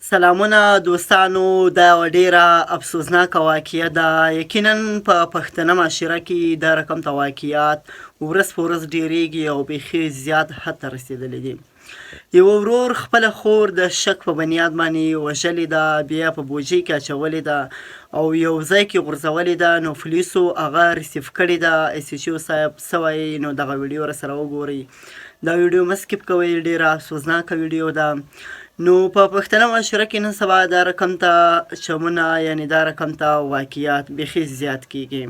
سلامونه دوستانو، دا یوه ډیره افسوسناکه واقعه ده. یقینا په پښتنه معاشره کې دا رقم ته واقعیات ورځ په ورځ ډیریږي او بیخي زیات حد ته رسېدلی دي. یو ورور خپله خور د شک په بنیاد باندې وژلې ده، بیا په بوجۍ کې اچولې ده او یو ځای کې غورځولې ده. نو پولیسو هغه ریسیف کړې ده. ایس ایچ او صاحب څه وایي؟ نو دغه ویډیو راسره وګورئ. دا ویډیو مه سکیپ کوئ، ډیره افسوسناکه ویډیو ده. نو په پښتنه معاشره کې نن سبا دا رقم ته چمونه، یعنې دا رقم ته واقعیات بیخي زیات کیږي.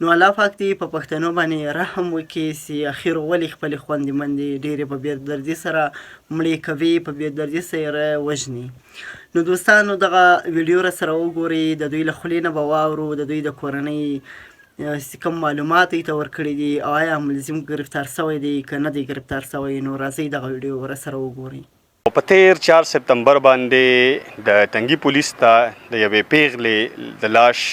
نو الله پاک دې په پښتنو باندې رحم وکړي چې اخر ولې خپلې خویندې میندې ډېرې په بېدردي سره مړې کوي، په بېدردي سره وژني. نو دوستانو دغه ویډیو راسره وګورئ، د دوی له خولې نه به واورو د دوی د کورنۍ کوم معلومات یې ته ورکړي دي، او آیا ملزم گرفتار سوی دی که نه دی گرفتار سوی. نو راځئ دغه ویډیو راسره وګورئ. په تیر 4 سپتمبر باندې د تنګي پولیس ته د یوې پیغلې د لاش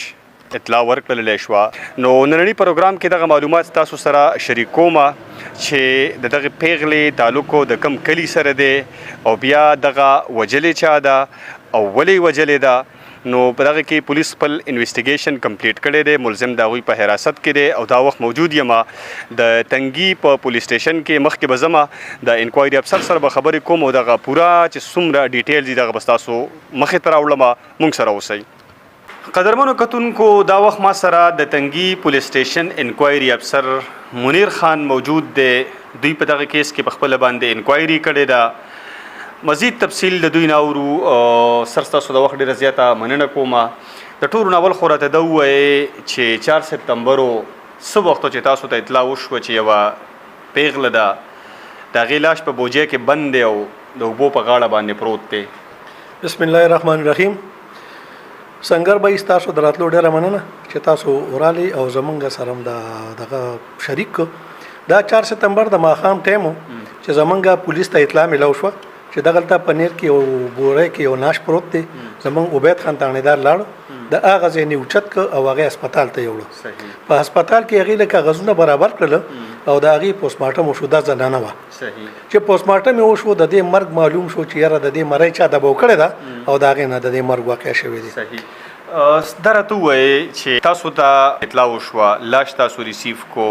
اطلاع ورکړل شوه. نو نننی پروګرام کې دغه معلومات تاسو سره شریکوم چې دغه پیغلې تعلق د کم کلی سره دی او بیا دغه وجلې چا ده او ولې وجلې ده. نو په دغه کې پولیس خپل انویسټیګیشن کمپلیټ کړی دی، ملزم د هغوی په حراست کې دی او دا وخت موجود یم د تنګي په پولیس سټیشن کې. مخکې به ځمه د انکوایري افسر سره به خبرې کوم او دغه پوره چې څومره ډیټیلز دي دغه به ستاسو مخې ته راوړم. موږ سره اوسئ. قدرمنو کتونکو، دا وخت ما سره د تنګي پولیس سټیشن انکوایري افسر منیر خان موجود دی. دوی په دغه کیس کې په خپله باندې انکوایري کړې ده. مزید تفصیل د دوی نه اورو. سر ستاسو د وخت ډېره زیاته مننه کوم. د ټولو نه اول خو راته ده ووایئ چې 4 سپتمبرو څه وختو چې تاسو ته اطلاع وشوه چې یوه پیغله ده د هغې لاش په بوجۍ کې بند دی او د اوبو په غاړه باندې پروت دی. بسم الله الرحمن الرحیم. سنګر بھائی ستاسو د راتلو ډېره مننه چې تاسو ورالي او زمونږ سره هم دغه شریک کړو. دا 4 سپتمبر د ماښام ټایم و چې زمونږ پولیس ته اطلاع میلاو شوه چې دغلته پنیر کې یو بوری کې یو ناش پروت دی. زمونږ عبید خان تانیدار لاړو، د هغه ځای نه اوچت کړ او هغې هسپتال ته یوړو. په هسپتال کې هغې له کاغذونه برابر کړل او د هغې پوسټمارټم وشو. دا زنانه وه چې پوسټمارټم یې وشو، د دې مرګ معلوم شو چې یاره د دې مرۍ چا دباو کړې ده او د هغې نه د دې مرګ واقع شوی دی. دا راته ووایئ چې تاسو ته اطلاع وشوه، لاش تاسو ریسیف کو،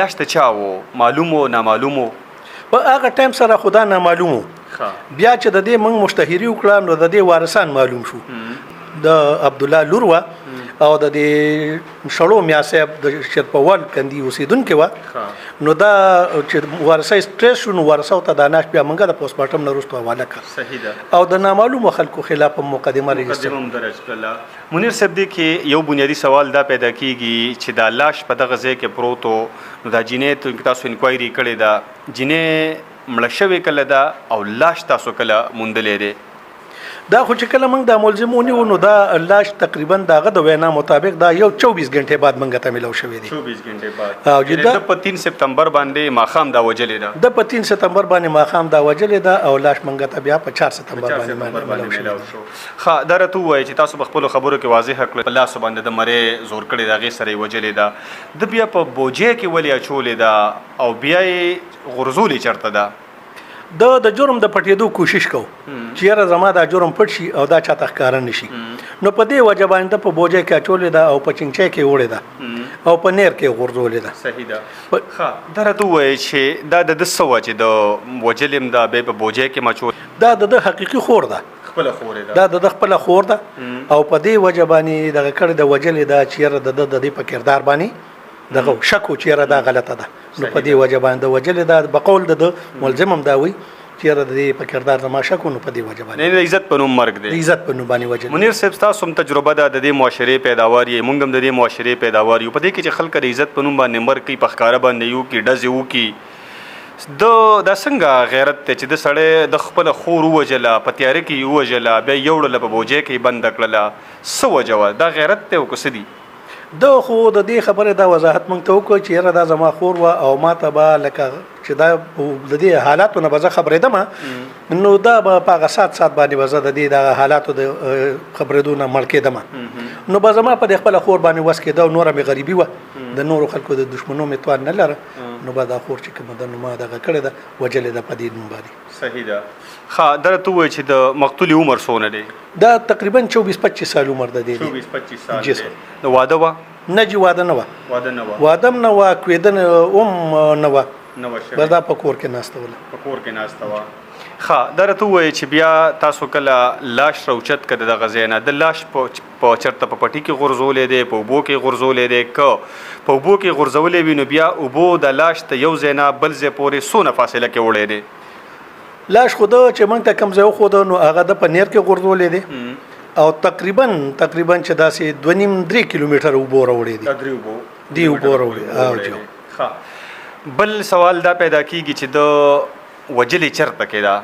لاش ته چا و؟ معلوم و نامعلوم و؟ په هغه ټایم سره خدا نامعلوم و. بیا چې د دې موږ مشتهري وکړه نو د دې وارثان معلوم شو. د عبدالله لور وه او د دې شړو میا صاحب د شرپوال کندي اوسېدونکې وه. نو دا چې وارثه سټریس شو نو وارثو ته دا ناش بیا موږ د پوسټمارټم نه وروسته حواله کړه او د نامعلومو خلکو خلاف مقدمه درج کړله. منیر صاحب، دې کې یو بنیادي سوال دا پیدا کیږي چې دا لاش په دغه ځای کې پروت و، نو دا جینۍ تاسو انکوایري کړې ده، جینۍ مړه شوې کله ده او لاش تاسو کله موندلی دی؟ دا خو چې کله موږ دا ملزم ونیو نو دا لاش تقریبا د هغه د وینا مطابق دا یو 24 غنټې بعد موږ ته میلاو شوی دی. 24 غنټې بعد د په 3 سپتمبر باندې ماښام دا وجلې ده. د په 3 سپتمبر باندې ماښام دا وجلې ده او لاش موږ ته بیا په 4 سپتمبر باندې میلاو شو. ښه، دا راته ووایئ چې تاسو په خپلو خبرو کې واضح کړل په لاسو باندې د مرۍ زور کړې ده، هغې سره یې وجلې ده. د بیا په بوجۍ کې ولې اچولې ده او بیا یې غورځولې چېرته ده؟ د جرم د پټېدو کوشش کو چې یاره زما دا جرم پټ شي او دا چاته ښکاره نه شي. نو په دې وجه باندې په بوجۍ کې اچولې ده او په چنګچۍ کې وړې ده او په نیر کې غورځولې ده. صحیح ده. ښه، دا راته ووایئ چې دا د ده څه وه چې د وجلې م ده بیا په بوجۍ کې م اچول؟ دا د ده حقیقي خور ده، خپله خور ده. دا د ده خپله خور ده او په دې وجه باندې دغه کړې د وجلې ده چې یاره د ده د دې په کردار باندې دغه شک و چې یاره دا غلطه ده. نو په دې وجه باندې د وجلې ده بقول د ده ملزم هم دا وایي چې یاره د دې په کردار زما شک و، نو په دې وجه باندې د عزت په نوم مرګ دی. د عزت په نوم باندې وجلې. منیر صاحب، ستاسو هم تجربه ده، د دې معاشرې پیداوار یې، موږ هم د دې معاشرې پیداوار یو. په دې کې چې خلک د عزت په نوم باندې مرګ کوي، په ښکاره باندې یو کې ډزې وکړي، دا څنګه غیرت دی چې د سړی د خپله خور ووژله، په تیاره کې یې ووژله، بیا یې وړله په بوجۍ کې یې بنده کړله؟ څه وجه وه؟ دا غیرت دی او که څه دي؟ دا خو د دې خبرې دا وضاحت موږ ته وکړو چې یاره دا زما خور وه او ما ته به لکه چې دا د دې حالاتو نه به زه خبرېدم نو دا به په هغه سات باندې به زه د دې دغه حالاتو د خبرېدو نه مړ کېدم. نو به زما په دې خپله خور باندې وس کېده او نوره مې غریبي وه، د نورو خلکو د دشمنو مې توان نه لره نو به دا خور چې کومه ده نو ما دغه کړې ده وجلې ده په دې نوم باندې. صحیح ده. ښه درته ووایي چې د مقتول عمر څونه دی؟ دا تقریبا 24-25 سال عمر ده دی. 24-25 سال جی دی. سر. نو واده وه؟ نه جی واده نه وه. واده نه وه. واده هم نه وه، کوېدنه هم نه وه. نه وه شوې. بس دا په کور کې ناسته وله. په کور کې ناسته وه. ښه دا راته ووایي چې بیا تاسو کله لاش راوچت که د دغه ځای نه د لاش په چېرته په پټي کې غورځولی دی، په اوبو کې غورځولی دی؟ که په اوبو کې غورځولی وي نو بیا اوبو د لاش ته یو ځای نه بل ځای پورې څونه فاصله کې وړی دی؟ لاش خو ده چې موږ ته کوم ځای وښوده نو هغه د په نیر کې غورځولی دی او تقریبا چې داسې 2.5-3 کیلومتره اوبو راوړی دي. درې اوبو دی اوبو راوړی. ښه بل سوال دا پیدا کیږي چې د وجلې چېرته کې ده؟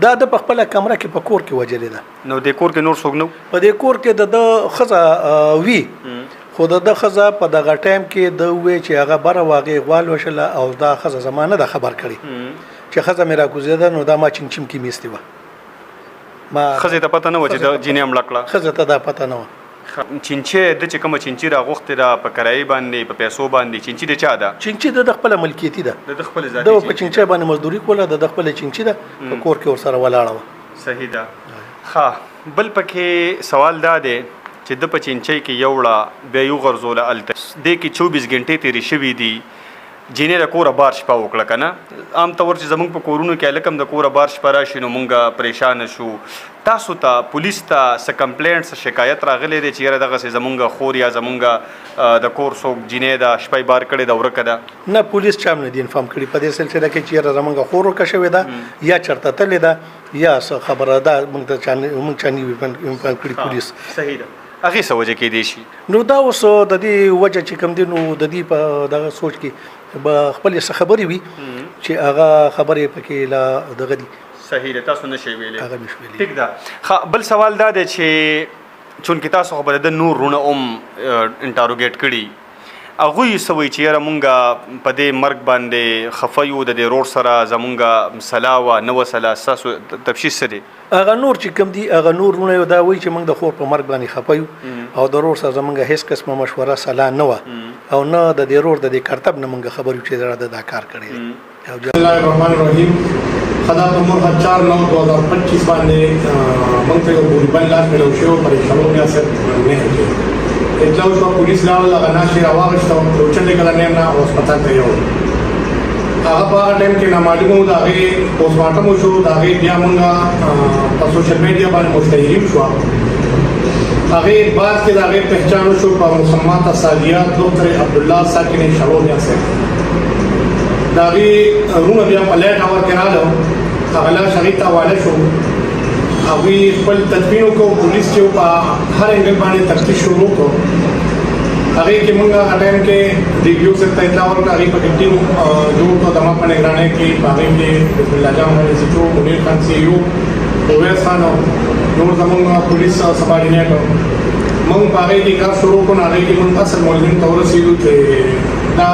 دا د په خپله کمره کې په کور کې وجلې ده. نو د کور کې نور څوک نه و؟ په دې کور کې د ښځه وي، خو د ښځه په دغه ټایم کې د ووی چې هغه بره واغې غوال وشله او دا ښځه زما نه ده خبر کړې چې ښځه مې راکوزېده نو دا ما چمچم کې میستې وه. ما ښځې ته پته نه وه چې د جینۍ حمله کړه؟ ښځه ته دا پته نه وه. چینچې د چې کومه چینچي راغوښتې ده په کرایي باندې په پیسو باندې، چینچي د چا ده؟ چینچي د خپله ملکیتي ده. د خپل د په چینچي باندې مزدوري کوله، د خپله چینچي ده، په کور کې ورسره ولاړه وه. صحیح ده. ښه بل پکې سوال دا دی چې د په چینچۍ کې یو وړه بیا یو غرزوله هلته دې کې 24 ګنټې تېرې شوي دي، جینۍ د کوره بار شپه وکړه که نه؟ عام طور چې زموږ په کورونو کې هلکه هم د کوره بار شپه راشي نو مونږ پریشانه شو. تاسو ته پولیس ته څه کمپلینټ څه شکایت راغلی دی چې یاره دغسې زمونږ خور یا زمونږ د کور څوک جینۍ ده شپه یې بار کړې ده ورکه ده؟ نه پولیس چا هم نه دي انفارم کړي په دې سلسله کې چې یاره زمونږ خور ورکه شوې ده یا چېرته تللې ده یا څه خبره ده موږ چا نه وي انفارم کړي پولیس. صحیح ده. هغې څه وجه کیدی شي؟ نو دا اوس د دې وجه چې کوم دی نو د دې په دغه سوچ کې به خپلې څه خبرې وي چې هغه خبرې پکې لا دغه دي. صحیح ده. تاسو نشئ ویلی؟ هغه نشو ویلی. ټیک ده. ښه بل سوال دا دی چې چونکې تاسو خو به د نور وروڼه هم انټاروګیټ کړي، هغوی څه وایي چې یاره مونږ په دې مرګ باندې خفه یو، د دې رور سره زمونږ سلا وه نه وه سلا، ستاسو تفشیش څه دی؟ هغه نور چې کوم دي هغه نور وروڼه یو دا وایي چې موږ د خور په مرګ باندې خفه یو او د رور سره زمونږ هېڅ قسمه مشوره سلا نه وه او نه د دې رور د دې کرتب نه موږ خبر یو چې دا کار کړی دی. بسم الله الرحمن الرحیم. خدا په مور 4/9/2025 باندې موږ ته یو بولیبال لاس ملو شو پر شلو ریاست نه کې اطلاع شو پولیس لاړل هغه ناشې راواغشته یو چنډې کله نیم نه هسپتال ته یوړ. هغه په هغه ټایم کې نامعلومه و د هغې پوسټمارټم وشو، د هغې بیا موږ په سوشل میډیا باندې مشتهرین شوه. هغې بعد کې د هغې پہچان وشو په مسمات سالیه دکتر عبدالله ساکن شلو ریاست. د هغې وروڼه بیا په لیټ اور کې راغله، هغه لاش هغې ته حواله شو. هغوی خپل تدبیر وکړو، پولیس چې په هر انګل باندې تفتیش شروع کړو. هغې کې موږ هغه ټایم کې ریویو صاحب ته اطلاع ورکړه، هغې پکې ټیم جوړ کړو زما په نګرانۍ کې. په هغې کې بسم الله جان مولوي سیچو، منیر خان سی یو، اویس خان او نور زموږ پولیس سبارډینیټ موږ په هغې کې کار شروع کړو. هغې کې موږ اصل ملزم ته ورسېدو چې دا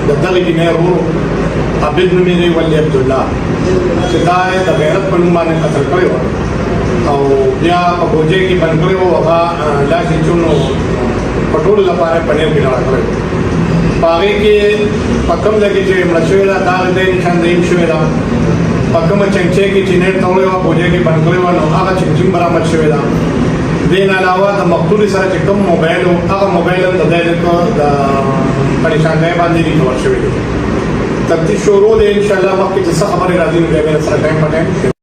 د دغې جینۍ ورور عابد نومېږي ولي عبدالله چې دا یې د غیرت په نوم باندې قتل کړی وه او بیا په بوجۍ کې بند کړی و. هغه لاس یې چونو په ټولو لپاره پنیر کې لاړه کړی. په هغې کې په کوم ځای کې چې مړه شوې ده دا د نشاندهي شوې ده. په کومه چمچۍ کې چې نیټ تړلی وه بوجۍ کې بند کړی وه نو هغه چمچم برآمد شوې ده. دې نه علاوه د مقتول سره چې کوم موبایل و هغه موبایل هم د دی د په نشاندهۍ باندې ریکور شوی دی. تفتیش شروع دی انشاءالله. مخکې چې څه خبرې راځي نو بیا به سره ټایم په ټایم